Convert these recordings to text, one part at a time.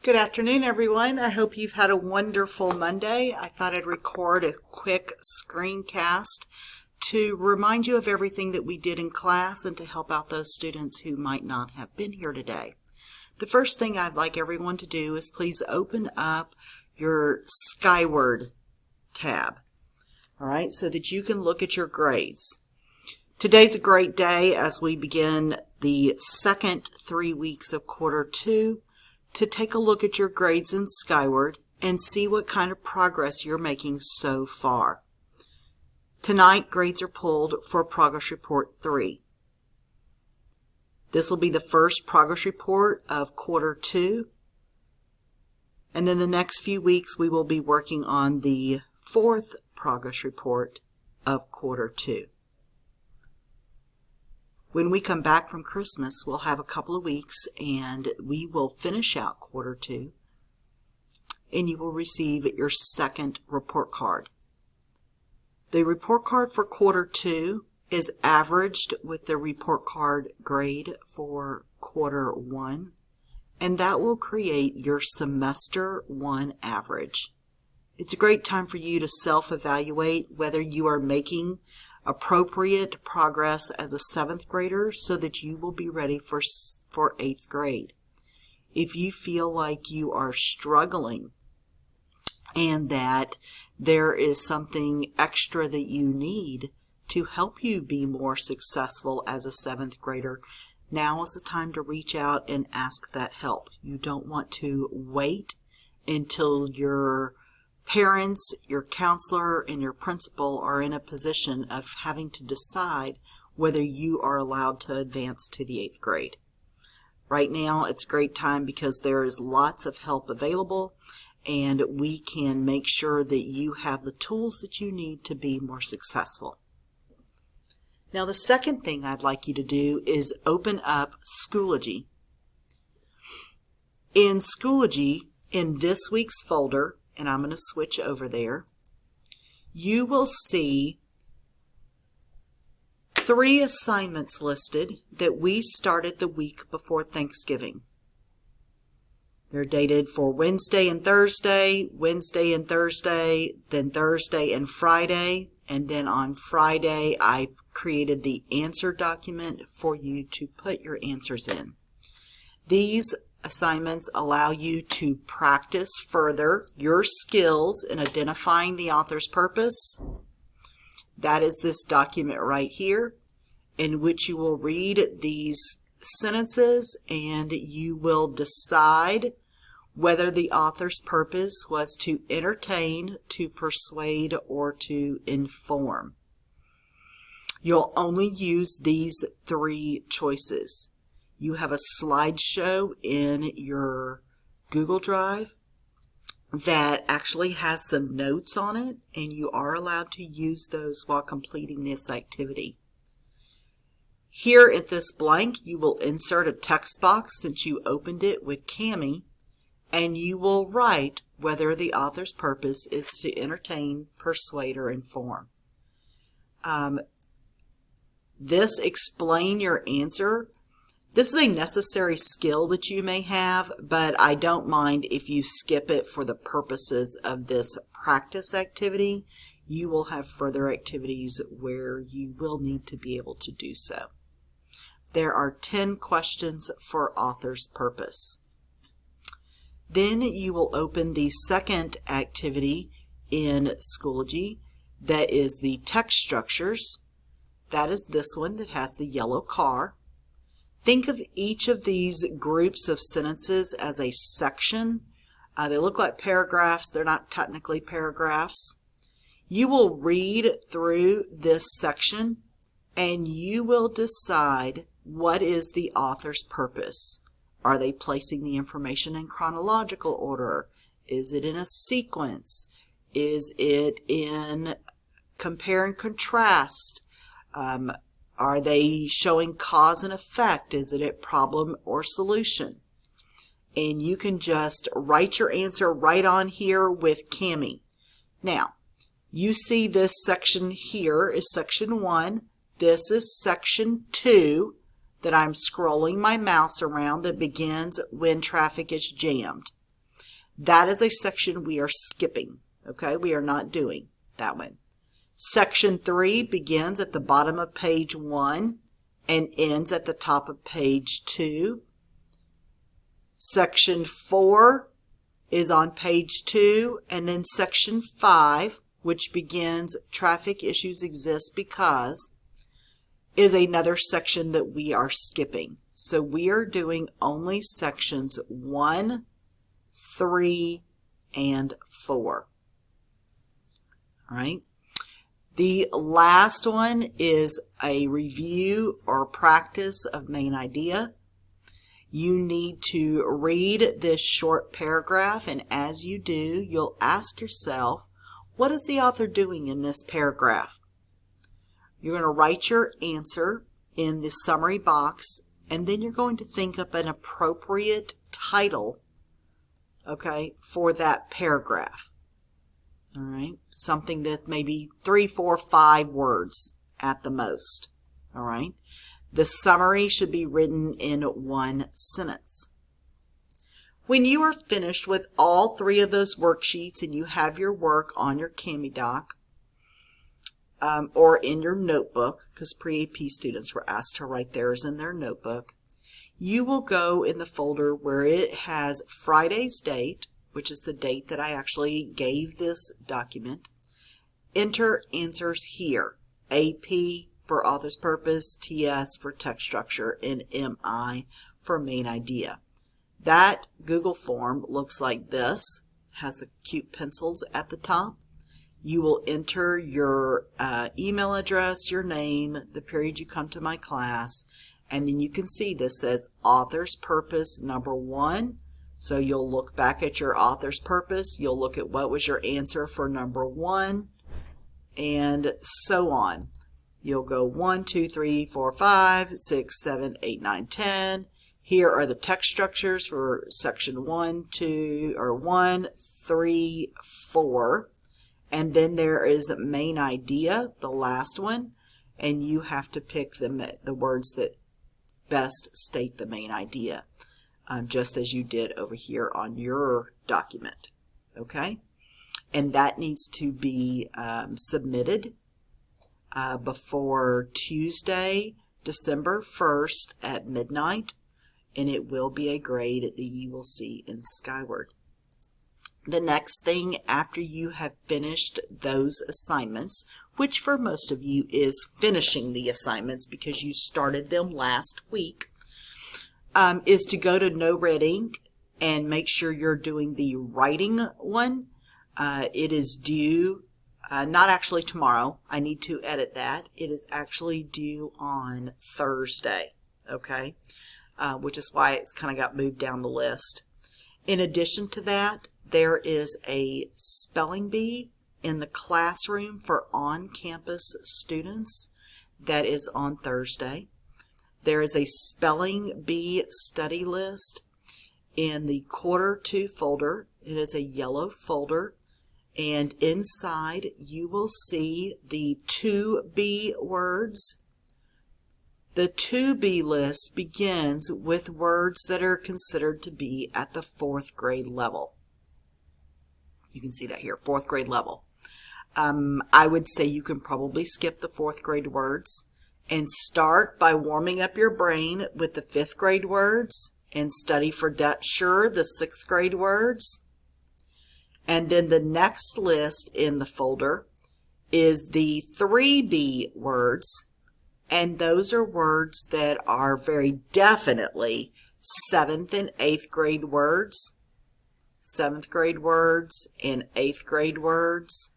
Good afternoon, everyone. I hope you've had a wonderful Monday. I thought I'd record a quick screencast to remind you of everything that we did in class and to help out those students who might not have been here today. The first thing I'd like everyone to do is please open up your Skyward tab, all right, so that you can look at your grades. Today's a great day as we begin the second 3 weeks of quarter 2 to take a look at your grades in Skyward and see what kind of progress you're making so far. Tonight, grades are pulled for Progress Report 3. This will be the first progress report of quarter 2. And then the next few weeks, we will be working on the fourth progress report of quarter 2. When we come back from Christmas, we'll have a couple of weeks and we will finish out quarter 2 and you will receive your second report card. The report card for quarter 2 is averaged with the report card grade for quarter 1, and that will create your semester 1 average. It's a great time for you to self-evaluate whether you are making appropriate progress as a 7th grader so that you will be ready for 8th grade. If you feel like you are struggling and that there is something extra that you need to help you be more successful as a 7th grader, now is the time to reach out and ask that help. You don't want to wait until your parents, your counselor, and your principal are in a position of having to decide whether you are allowed to advance to the 8th grade. Right now, it's a great time because there is lots of help available, and we can make sure that you have the tools that you need to be more successful. Now, the second thing I'd like you to do is open up Schoology. In Schoology, in this week's folder, and I'm going to switch over there, you will see 3 assignments listed that we started the week before Thanksgiving. They're dated for Wednesday and Thursday, then Thursday and Friday, and then on Friday I created the answer document for you to put your answers in. These assignments allow you to practice further your skills in identifying the author's purpose. That is this document right here, in which you will read these sentences and you will decide whether the author's purpose was to entertain, to persuade, or to inform. You'll only use these 3 choices. You have a slideshow in your Google Drive that actually has some notes on it, and you are allowed to use those while completing this activity. Here at this blank, you will insert a text box since you opened it with Kami, and you will write whether the author's purpose is to entertain, persuade, or inform. This explain your answer. This is a necessary skill that you may have, but I don't mind if you skip it for the purposes of this practice activity. You will have further activities where you will need to be able to do so. There are 10 questions for author's purpose. Then you will open the second activity in Schoology, that is the text structures. That is this one that has the yellow car. Think of each of these groups of sentences as a section. They look like paragraphs. They're not technically paragraphs. You will read through this section and you will decide what is the author's purpose. Are they placing the information in chronological order? Is it in a sequence? Is it in compare and contrast? Are they showing cause and effect? Is it a problem or solution? And you can just write your answer right on here with Kami. Now, you see this section here is section 1. This is section 2 that I'm scrolling my mouse around that begins when traffic is jammed. That is a section we are skipping. Okay, we are not doing that one. Section 3 begins at the bottom of page 1 and ends at the top of page 2. Section 4 is on page 2, and then section 5, which begins traffic issues exist because, is another section that we are skipping. So we are doing only sections 1, 3, and 4. All right. The last one is a review or practice of main idea. You need to read this short paragraph, and as you do, you'll ask yourself, what is the author doing in this paragraph? You're going to write your answer in the summary box, and then you're going to think up an appropriate title, okay, for that paragraph. All right, something that maybe 3, 4, 5 words at the most. All right, the summary should be written in 1 sentence. When you are finished with all 3 of those worksheets and you have your work on your CamiDoc or in your notebook, because pre-AP students were asked to write theirs in their notebook, you will go in the folder where it has Friday's date, which is the date that I actually gave this document. Enter answers here. AP for author's purpose, TS for text structure, and MI for main idea. That Google form looks like this. Has the cute pencils at the top. You will enter your email address, your name, the period you come to my class, and then you can see this says author's purpose number 1. So you'll look back at your author's purpose, you'll look at what was your answer for number 1, and so on. You'll go 1, 2, 3, 4, 5, 6, 7, 8, 9, 10. Here are the text structures for section 1, 2, or 1, 3, 4. And then there is main idea, the last one, and you have to pick the words that best state the main idea. Just as you did over here on your document, okay? And that needs to be submitted before Tuesday, December 1st at midnight, and it will be a grade that you will see in Skyward. The next thing after you have finished those assignments, which for most of you is finishing the assignments because you started them last week, is to go to No Red Ink and make sure you're doing the writing one. It is due, not actually tomorrow. I need to edit that. It is actually due on Thursday, okay? Which is why it's kind of got moved down the list. In addition to that, there is a spelling bee in the classroom for on-campus students that is on Thursday. There is a spelling bee study list in the quarter 2 folder. It is a yellow folder, and inside you will see the to be words. The to be list begins with words that are considered to be at the 4th grade level. You can see that here, 4th grade level. I would say you can probably skip the 4th grade words and start by warming up your brain with the 5th grade words and study for sure the 6th grade words. And then the next list in the folder is the 3B words, and those are words that are very definitely 7th and 8th grade words, 7th grade words and 8th grade words.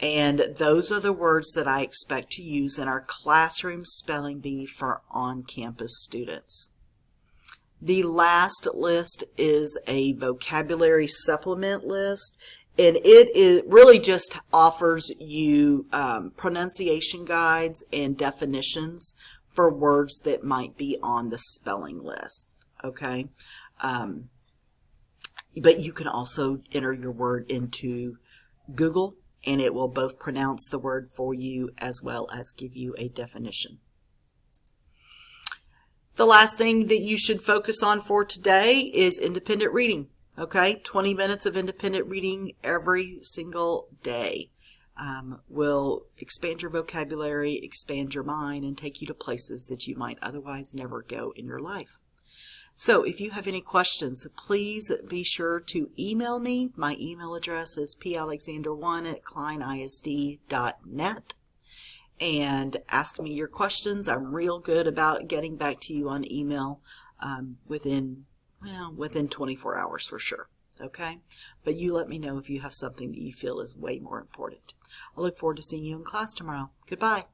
And those are the words that I expect to use in our classroom spelling bee for on-campus students. The last list is a vocabulary supplement list, and it really just offers you pronunciation guides and definitions for words that might be on the spelling list, okay? But you can also enter your word into Google, and it will both pronounce the word for you as well as give you a definition. The last thing that you should focus on for today is independent reading. Okay, 20 minutes of independent reading every single day will expand your vocabulary, expand your mind, and take you to places that you might otherwise never go in your life. So if you have any questions, please be sure to email me. My email address is palexander1@kleinisd.net, and ask me your questions. I'm real good about getting back to you on email within 24 hours for sure. Okay? But you let me know if you have something that you feel is way more important. I look forward to seeing you in class tomorrow. Goodbye.